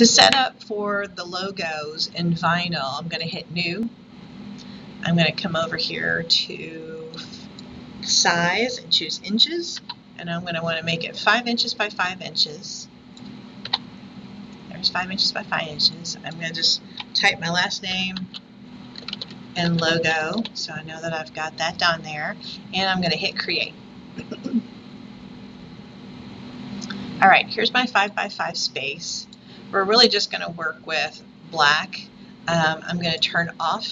To set up for the logos in vinyl, I'm going to hit New. I'm going to come over here to Size and choose Inches, and I'm going to want to make it 5 inches by 5 inches. There's 5 inches by 5 inches. I'm going to just type my last name and logo, so I know that I've got that down there, and I'm going to hit Create. All right, here's my 5 by 5 space. We're really just going to work with black. I'm going to turn off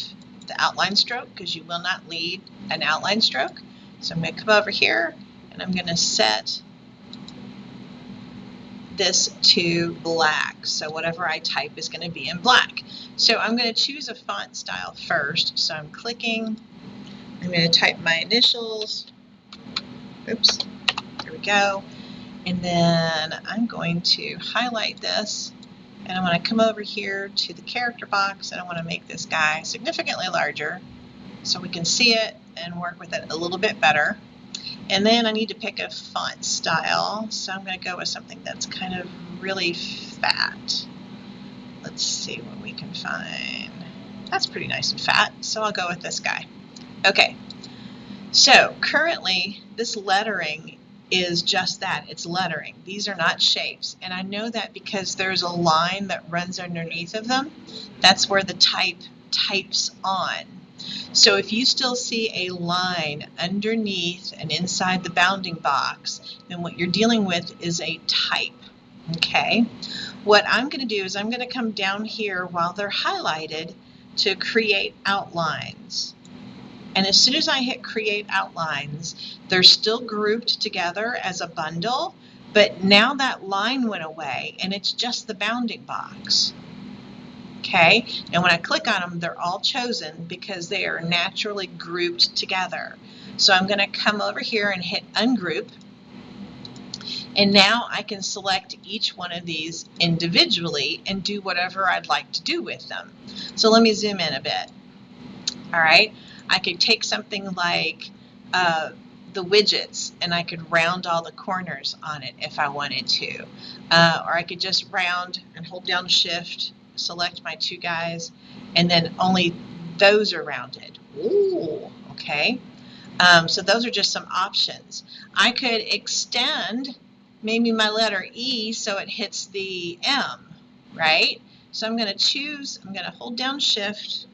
the outline stroke because you will not lead an outline stroke. So I'm going to come over here and I'm going to set this to black. So whatever I type is going to be in black. So I'm going to choose a font style first. So I'm clicking. I'm going to type my initials. Oops. There we go. And then I'm going to highlight this. And I want to come over here to the character box and I want to make this guy significantly larger so we can see it and work with it a little bit better. And then I need to pick a font style, so I'm going to go with something that's kind of really fat. Let's see what we can find. That's pretty nice and fat, so I'll go with this guy. Okay, so currently this lettering is just that, it's lettering. These are not shapes, and I know that because there's a line that runs underneath of them. That's where the type types on. So if you still see a line underneath and inside the bounding box, then what you're dealing with is a type. Okay, what I'm going to do is I'm going to come down here while they're highlighted to create outlines. And as soon as I hit create outlines, they're still grouped together as a bundle, but now that line went away and it's just the bounding box. Okay, and when I click on them, they're all chosen because they are naturally grouped together. So I'm going to come over here and hit ungroup. And now I can select each one of these individually and do whatever I'd like to do with them. So let me zoom in a bit. All right, I could take something like the widgets and I could round all the corners on it if I wanted to. Or I could just round and hold down Shift, select my two guys, and then only those are rounded. Ooh, okay. So those are just some options. I could extend maybe my letter E so it hits the M, right? So I'm going to hold down Shift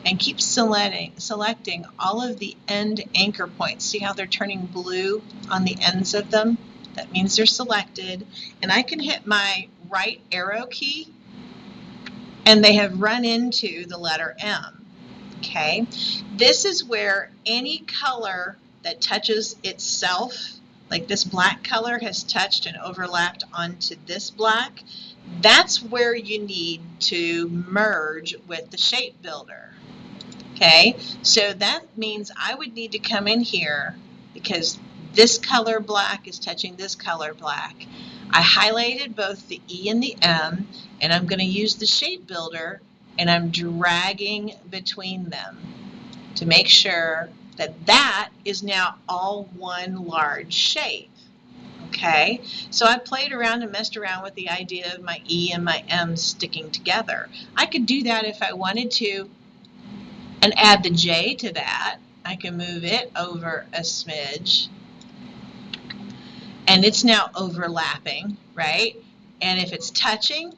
and keep selecting all of the end anchor points. See how they're turning blue on the ends of them? That means they're selected. And I can hit my right arrow key and they have run into the letter M. Okay, this is where any color that touches itself, like this black color has touched and overlapped onto this black, that's where you need to merge with the shape builder. Okay, so that means I would need to come in here because this color black is touching this color black. I highlighted both the E and the M, and I'm going to use the shape builder and I'm dragging between them to make sure that that is now all one large shape. Okay, so I played around and messed around with the idea of my E and my M sticking together. I could do that if I wanted to and add the J to that. I can move it over a smidge and it's now overlapping, right? And if it's touching,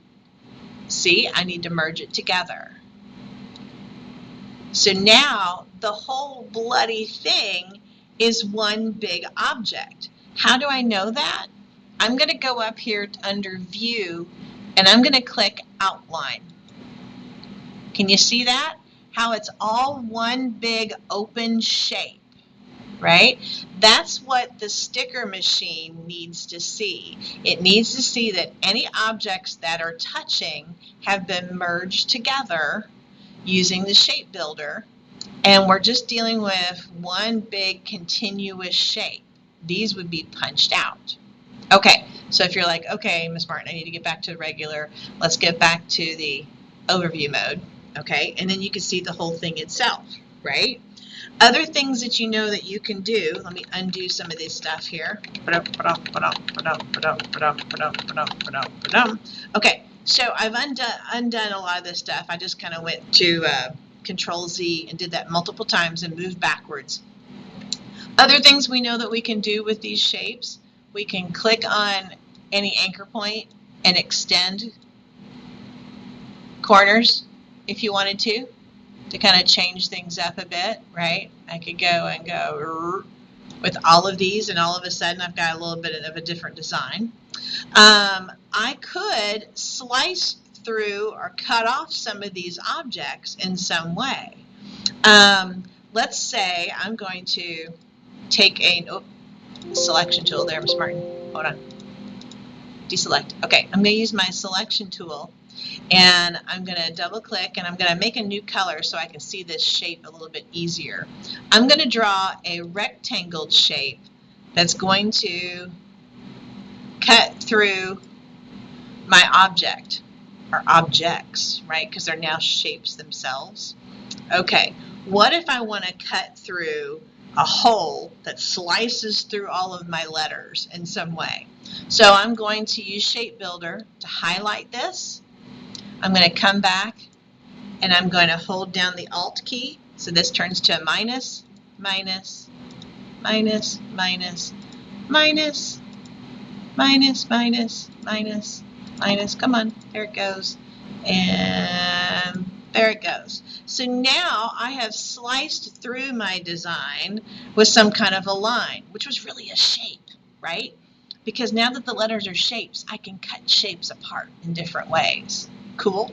see, I need to merge it together. So now the whole bloody thing is one big object. How do I know that? I'm going to go up here under View and I'm going to click Outline. Can you see that? How it's all one big open shape, right? That's what the sticker machine needs to see. It needs to see that any objects that are touching have been merged together using the shape builder, and we're just dealing with one big continuous shape. These would be punched out. Okay, so if you're like, okay, Ms. Martin, I need to get back to regular, let's get back to the overview mode, okay? And then you can see the whole thing itself, right? Other things that you know that you can do, let me undo some of this stuff here. Okay, So I've undone a lot of this stuff. I just kind of went to Control Z and did that multiple times and moved backwards. Other things we know that we can do with these shapes, we can click on any anchor point and extend corners if you wanted to kind of change things up a bit, right? I could go and go with all of these, and all of a sudden I've got a little bit of a different design. I could slice through or cut off some of these objects in some way. Let's say I'm going to take a selection tool there, Ms. Martin. Hold on. Deselect. Okay, I'm going to use my selection tool, and I'm going to double click, and I'm going to make a new color so I can see this shape a little bit easier. I'm going to draw a rectangle shape that's going to cut through my object, or objects, right? Because they're now shapes themselves. Okay, what if I want to cut through a hole that slices through all of my letters in some way? So I'm going to use Shape Builder to highlight this. I'm going to come back and I'm going to hold down the Alt key. So this turns to a minus, minus, minus, minus, minus, minus, minus, minus, minus. Come on, there it goes. And there it goes. So now I have sliced through my design with some kind of a line, which was really a shape, right? Because now that the letters are shapes, I can cut shapes apart in different ways. Cool.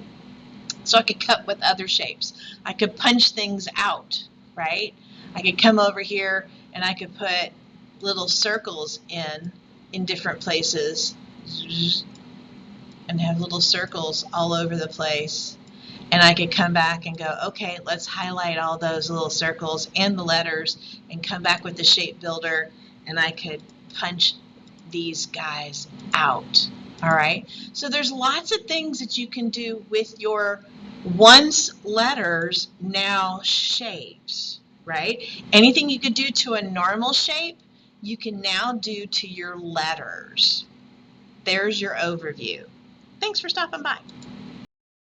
So I could cut with other shapes. I could punch things out, right? I could come over here and I could put little circles in different places and have little circles all over the place. And I could come back and go, okay, let's highlight all those little circles and the letters and come back with the Shape Builder, and I could punch these guys out. All right, so there's lots of things that you can do with your once letters, now shapes, right? Anything you could do to a normal shape, you can now do to your letters. There's your overview. Thanks for stopping by.